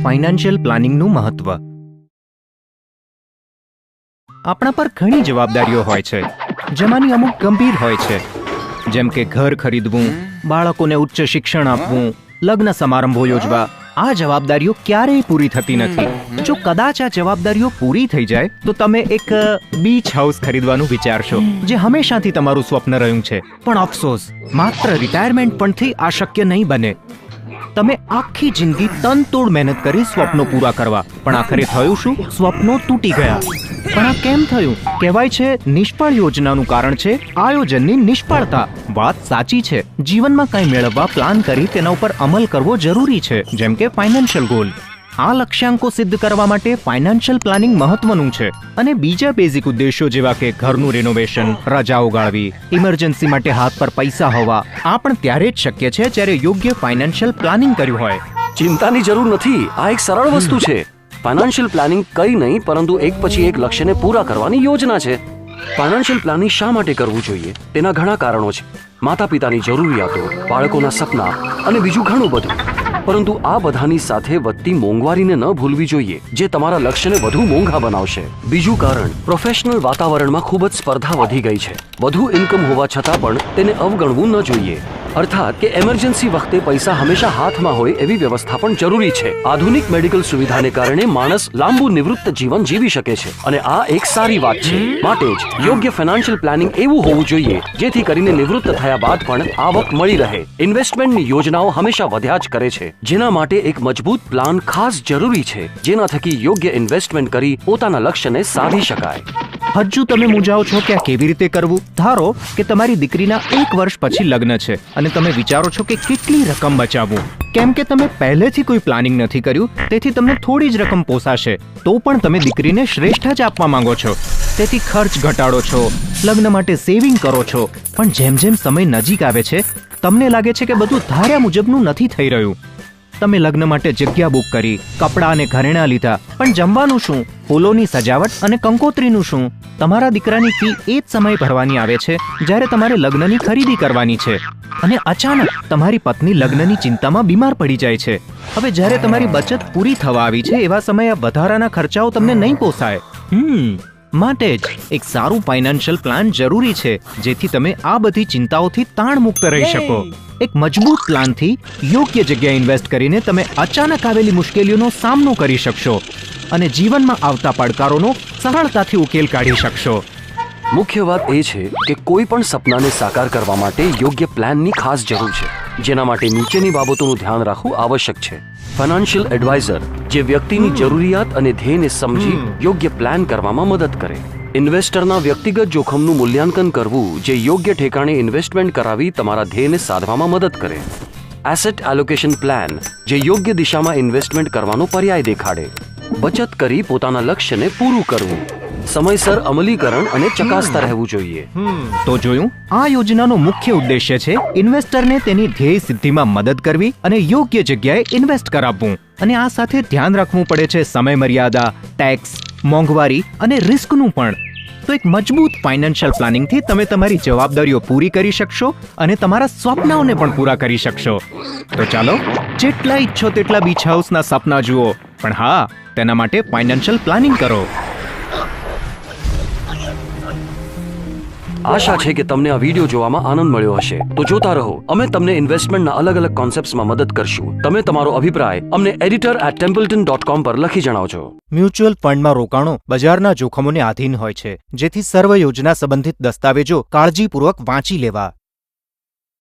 Financial પ્લાનિંગનું મહત્વ. આપણા પર ઘણી જવાબદારીઓ હોય છે, જેમાંની અમુક ગંભીર હોય છે, જેમ કે ઘર ખરીદવું, બાળકોને ઉચ્ચ શિક્ષણ આપવું, લગ્ન સમારંભો યોજવા. આ જવાબદારીઓ ક્યારેય પૂરી થતી નથી. જો કદાચ આ જવાબદારીઓ પૂરી થઈ જાય તો તમે એક બીચ હાઉસ ખરીદવાનું વિચારશો, જે હંમેશાથી તમારું સ્વપ્ન રહ્યું છે. પણ અફસોસ, માત્ર રિટાયરમેન્ટ પણથી આ શક્ય નહીં બને. તમે આખી જિંદગી તનતોડ મહેનત કરી સ્વપ્નો પૂરા કરવા, પણ આખરે થયું શું? સ્વપ્નો તૂટી ગયા. પણ આ કેમ થયું? કહેવાય છે નિષ્ફળ યોજનાનું કારણ છે આયોજનની નિષ્ફળતા. વાત સાચી છે. જીવનમાં કંઈ મેળવવા પ્લાન કરી તેના ઉપર અમલ કરવો જરૂરી છે, જેમ કે ફાઇનાન્શિયલ ગોલ. આ લક્ષ્યાંકો સિદ્ધ કરવા માટે ફાઇનાન્શિયલ પ્લાનિંગ મહત્વનું છે. અને બીજા બેઝિક ઉદ્દેશો જેવા કે ઘરનું રેનોવેશન, રજાઓ ગાળવી, ઇમરજન્સી માટે હાથ પર પૈસા હોવા, આ પણ ત્યારે જ શક્ય છે જ્યારે યોગ્ય ફાઇનાન્શિયલ પ્લાનિંગ કર્યું હોય. ચિંતાની જરૂર નથી. આ એક સરળ વસ્તુ છે. ફાઇનાન્શિયલ પ્લાનિંગ કંઈ નહીં પરંતુ એક પછી એક લક્ષ્યને પૂરા કરવાની યોજના છે. ફાઇનાન્શિયલ પ્લાનિંગ શા માટે કરવું જોઈએ? તેના ઘણા કારણો છે. માતા પિતાની જરૂરિયાતો, બાળકોના સપના અને બીજું ઘણું બધું. પરંતુ આ બધાની સાથે વધતી મોંઘવારીને ન ભૂલવી જોઈએ, જે તમારા લક્ષ્યને વધુ મોંઘા બનાવશે. બીજું કારણ, પ્રોફેશનલ વાતાવરણમાં ખૂબ જ સ્પર્ધા વધી ગઈ છે. વધુ ઇન્કમ હોવા છતાં પણ તેને અવગણવું ન જોઈએ. અર્થાત કે એમરજન્સી વખતે પૈસા હંમેશા હાથમાં હોય એવી વ્યવસ્થા પણ જરૂરી છે. આધુનિક મેડિકલ સુવિધાને કારણે માણસ લાંબુ નિવૃત્ત જીવન જીવી શકે છે, અને આ એક સારી વાત છે. માટે જ યોગ્ય ફાઇનાન્શિયલ પ્લાનિંગ એવું હોવું જોઈએ જેથી કરીને નિવૃત્ત થયા બાદ પણ આવક મળી રહે. ઇન્વેસ્ટમેન્ટની યોજનાઓ હંમેશા વધ્યા જ કરે છે, જેના માટે એક મજબૂત પ્લાન ખાસ જરૂરી છે, જેના થકી યોગ્ય ઇન્વેસ્ટમેન્ટ કરી પોતાના લક્ષ્યને સાધી શકાય. હજુ તમે મૂંઝાઓ છો કે આ કેવી રીતે કરવું? ધારો કે તમારી દીકરીના 1 વર્ષ પછી લગ્ન છે અને તમે વિચારો છો કે કેટલી રકમ બચાવવું. કેમ કે તમે પહેલેથી કોઈ પ્લાનિંગ નથી કર્યું, તેથી તમને થોડી જ રકમ પોસાશે. તો પણ તમે દીકરીને શ્રેષ્ઠ જ આપવા માંગો છો, તેથી ખર્ચ ઘટાડો છો, લગ્ન માટે સેવિંગ કરો છો. પણ જેમ જેમ સમય નજીક આવે છે, તમને લાગે છે કે બધું ધાર્યા મુજબનું નથી થઈ રહ્યું. તમે લગ્ન માટે જગ્યા બુક કરી, કપડાં અને ઘરેણાં લીધા, પણ જમવાનું શું? ફૂલોની સજાવટ અને કંકોત્રીનું શું? તમારા દીકરાની ફી એ જ સમય ભરવાની આવે છે જ્યારે તમારે લગ્નની ખરીદી કરવાની છે. અને અચાનક તમારી પત્ની લગ્નની ચિંતામાં બીમાર પડી જાય છે. હવે જ્યારે તમારી બચત પૂરી થવા આવી છે, એવા સમયે વધારાના ખર્ચાઓ તમને નહીં પોસાય. માટે જ એક સારું ફાઇનાન્શિયલ પ્લાન જરૂરી છે, જેથી તમે આ બધી ચિંતાઓથી તાણમુક્ત રહી શકો. એક મજબૂત પ્લાનથી યોગ્ય જગ્યાએ ઇન્વેસ્ટ કરીને તમે અચાનક આવેલી મુશ્કેલીઓનો સામનો કરી શકશો અને જીવનમાં આવતા પડકારોનો સરળતાથી ઉકેલ કાઢી શકશો. મુખ્ય વાત એ છે કે કોઈ પણ સપનાને સાકાર કરવા માટે યોગ્ય પ્લાનની ખાસ જરૂર છે, જેના માટે નીચેની બાબતોનું ધ્યાન રાખવું આવશ્યક છે. ફાઇનાન્શિયલ એડવાઇઝર, જે વ્યક્તિની જરૂરિયાત અને ધ્યેયને સમજી યોગ્ય પ્લાન કરવામાં મદદ કરે. ઇન્વેસ્ટરના વ્યક્તિગત જોખમનું મૂલ્યાંકન કરવું, જે યોગ્ય ઠેકાણે ઇન્વેસ્ટમેન્ટ કરાવી તમારા ધ્યેયને સાધવામાં મદદ કરે. એસેટ એલોકેશન પ્લાન, જે યોગ્ય દિશામાં ઇન્વેસ્ટમેન્ટ કરવાનો પર્યાય દેખાડે. બચત કરી પોતાના લક્ષ્યને પૂરું કરવું. સમયસર અમલીકરણ અને ચકાસતા રહેવું જોઈએ. તો જોયું, આ યોજનાનો મુખ્ય ઉદ્દેશ્ય છે ઇન્વેસ્ટરને તેની ધ્યેય સિદ્ધિમાં મદદ કરવી અને યોગ્ય જગ્યાએ ઇન્વેસ્ટ કરાવવું. અને આ સાથે ધ્યાન રાખવું પડે છે સમય મર્યાદા, ટેક્સ, મોંઘવારી અને રિસ્કનું પણ. તો એક મજબૂત ફાઇનાન્શિયલ પ્લાનિંગથી તમે તમારી જવાબદારીઓ પૂરી કરી શકશો અને તમારા સ્વપ્નાઓને પણ પૂરા કરી શકશો. તો ચાલો, જેટલા ઈચ્છો તેટલા બીચ હાઉસના સપના જુઓ, પણ હા, તેના માટે ફાઇનાન્શિયલ પ્લાનિંગ કરો. આશા છે કે તમને આ વિડીયો જોવામાં આનંદ મળ્યો હશે. તો જોતા રહો. અમે તમને ઇન્વેસ્ટમેન્ટના અલગ અલગ કોન્સેપ્ટ્સમાં મદદ કરશું. તમે તમારો અભિપ્રાય અમને editor@templeton.com પર લખી જણાવજો. મ્યુચ્યુઅલ ફંડમાં રોકાણો બજારના જોખમોને આધીન હોય છે, જેથી સર્વ યોજના સંબંધિત દસ્તાવેજો કાળજીપૂર્વક વાંચી લેવા.